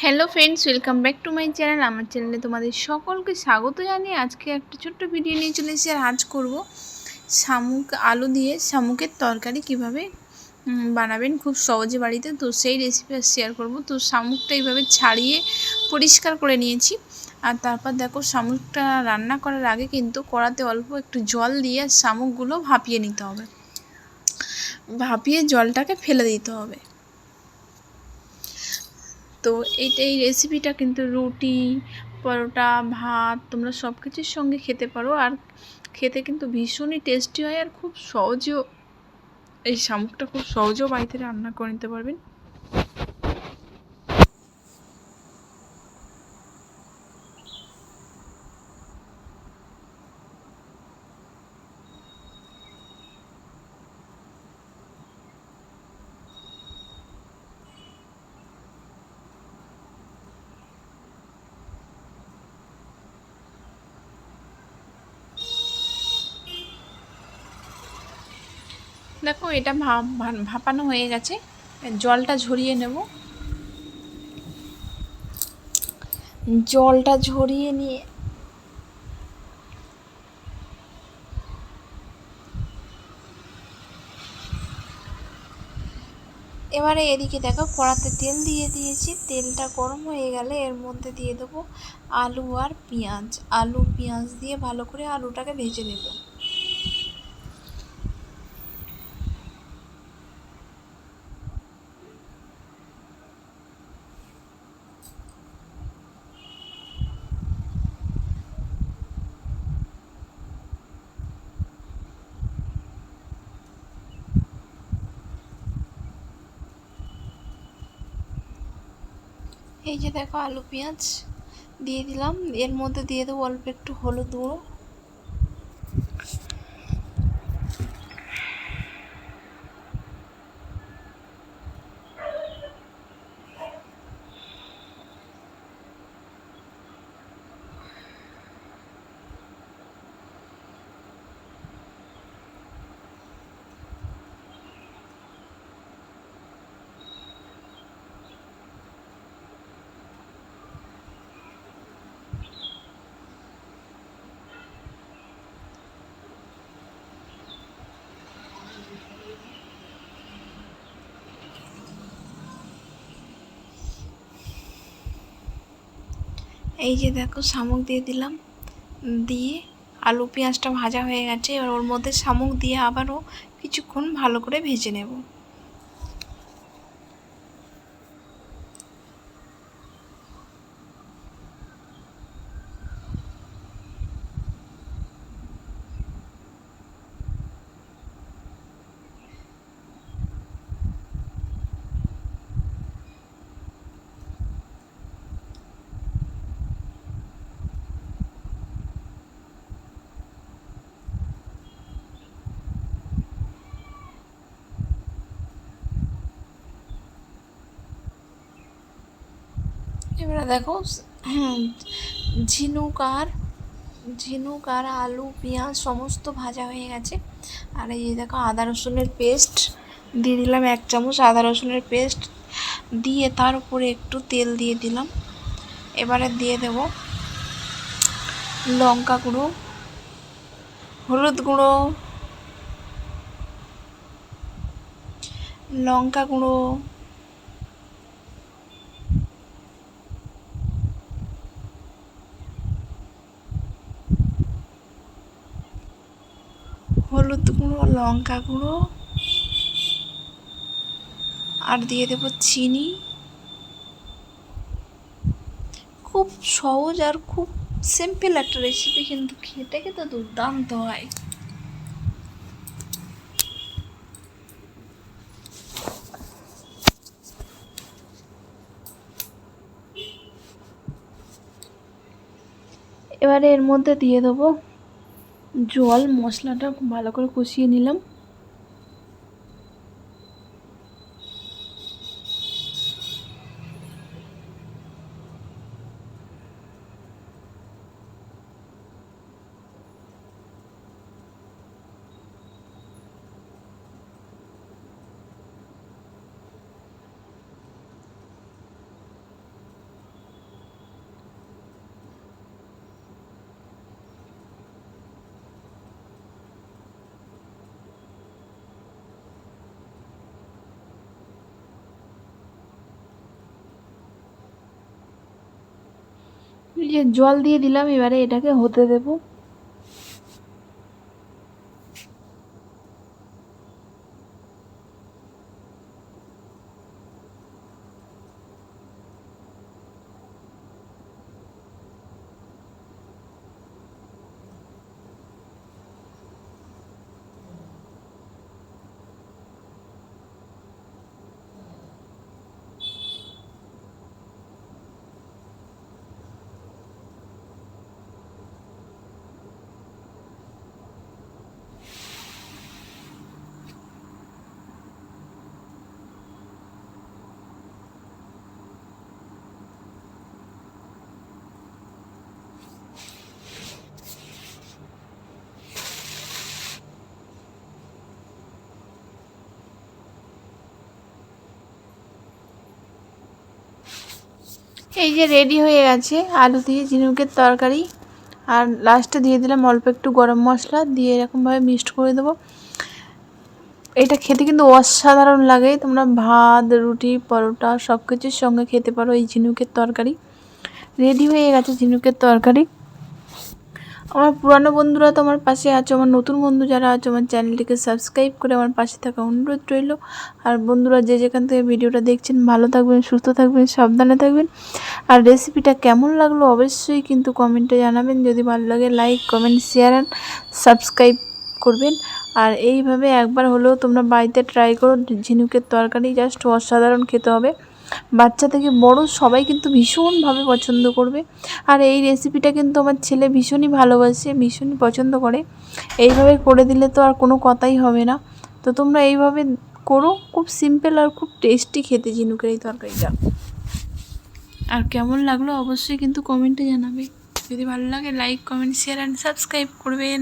Hello friends, welcome back to my channel. আমার চ্যানেলে তোমাদের সকলকে স্বাগত জানিয়ে আজকে একটা ছোট্ট ভিডিও নিয়ে চলে এসেছি। আর আজ করবো শামুক আলু দিয়ে শামুকের তরকারি কিভাবে বানাবেন খুব সহজে বাড়িতে। তো সেই রেসিপি শেয়ার করব। তো শামুকটা এইভাবে ছাড়িয়ে পরিষ্কার করে নিয়েছি। আর তারপর দেখো, শামুকটা রান্না করার আগে কিন্তু কড়াতে অল্প একটু জল দিয়ে শামুকগুলো ভাপিয়ে নিতে হবে। ভাপিয়ে জলটাকে ফেলে দিতে হবে। তো এই রেসিপিটা কিন্তু রুটি, পরোটা, ভাত তোমরা সব কিছুর সঙ্গে খেতে পারো। আর খেতে কিন্তু ভীষণই টেস্টি হয়। আর খুব সহজেও এই শামুকটা খুব সহজেও বাড়িতে রান্না করে নিতে পারবেন। দেখো, এটা ভাপানো হয়ে গেছে। জলটা ঝরিয়ে নেব। জলটা ঝরিয়ে নিয়ে এবারে এদিকে দেখো, কড়াতে তেল দিয়ে দিয়েছি। তেলটা গরম হয়ে গেলে এর মধ্যে দিয়ে দেবো আলু আর পেঁয়াজ। আলু পেঁয়াজ দিয়ে ভালো করে আলুটাকে ভেজে নেব। এই যে দেখো, আলু পেঁয়াজ দিয়ে দিলাম। এর মধ্যে দিয়ে দেবো অল্প একটু হলুদ গুঁড়ো, এই যে দেখো, শামুক দিয়ে দিলাম। দিয়ে আলু পেঁয়াজটা ভাজা হয়ে গেছে। এবার ওর মধ্যে শামুক দিয়ে আবারও কিছুক্ষণ ভালো করে ভেজে নেব। এবারে দেখো, ঝিনুক আর আলু পেঁয়াজ সমস্ত ভাজা হয়ে গেছে। আর এই যে দেখো, আদা রসুনের পেস্ট দিয়ে দিলাম 1 চামচ আদা রসুনের পেস্ট দিয়ে তার উপরে একটু তেল দিয়ে দিলাম। এবারে দিয়ে দেব লঙ্কা গুঁড়ো, হলুদ গুঁড়ো, লঙ্কা গুঁড়ো, হলুদ গুঁড়ো, লঙ্কা গুঁড়ো, আর দিয়ে দেব চিনি। খুব সহজ আর খুব সিম্পল একটা রেসিপি, কিন্তু খেতে খেতে দুর্দান্ত হয়। এবারে এর মধ্যে দিয়ে দেবো জল। মশলাটা খুব ভালো করে কষিয়ে নিলাম। এই যে জল দিয়ে দিলাম, এবারে এটাকে হতে দেবো। এই যে রেডি হয়ে গেছে আলু দিয়ে ঝিনুকের তরকারি। আর লাস্টে দিয়ে দিলাম অল্প একটু গরম মশলা দিয়ে এরকমভাবে মিক্সড করে দেবো। এটা খেতে কিন্তু অসাধারণ লাগে, তোমরা ভাত, রুটি, পরোটা সব কিছুর সঙ্গে খেতে পারো এই ঝিনুকের তরকারি। রেডি হয়ে গেছে ঝিনুকের তরকারি। আমার পুরানো বন্ধুরা তো আমার পাশে আছো, আমার নতুন বন্ধু যারা আছো আমার চ্যানেলটিকে সাবস্ক্রাইব করে আমার পাশে থাকা অনুরোধ রইল। আর বন্ধুরা যে যেখান থেকে ভিডিওটা দেখছেন ভালো থাকবেন, সুস্থ থাকবেন, সাবধানে থাকবেন। আর রেসিপিটা কেমন লাগলো অবশ্যই কিন্তু কমেন্টে জানাবেন। যদি ভালো লাগে like, comment, share and subscribe করবেন। আর এইভাবে একবার হলেও তোমরা বাড়িতে ট্রাই করো, ঝিনুকের তরকারি জাস্ট অসাধারণ খেতে হবে। বাচ্চা থেকে বড় সবাই কিন্তু ভীষণভাবে পছন্দ করবে। আর এই রেসিপিটা কিন্তু আমার ছেলে ভীষণই ভালোবাসে, ভীষণই পছন্দ করে। এইভাবে করে দিলে তো আর কোনো কথাই হবে না। তো তোমরা এইভাবে করো, খুব সিম্পল আর খুব টেস্টি খেতে ঝিনুকের এই তরকারিটা। আর কেমন লাগলো অবশ্যই কিন্তু কমেন্টে জানাবে। যদি ভালো লাগে like, comment, share and subscribe করবেন।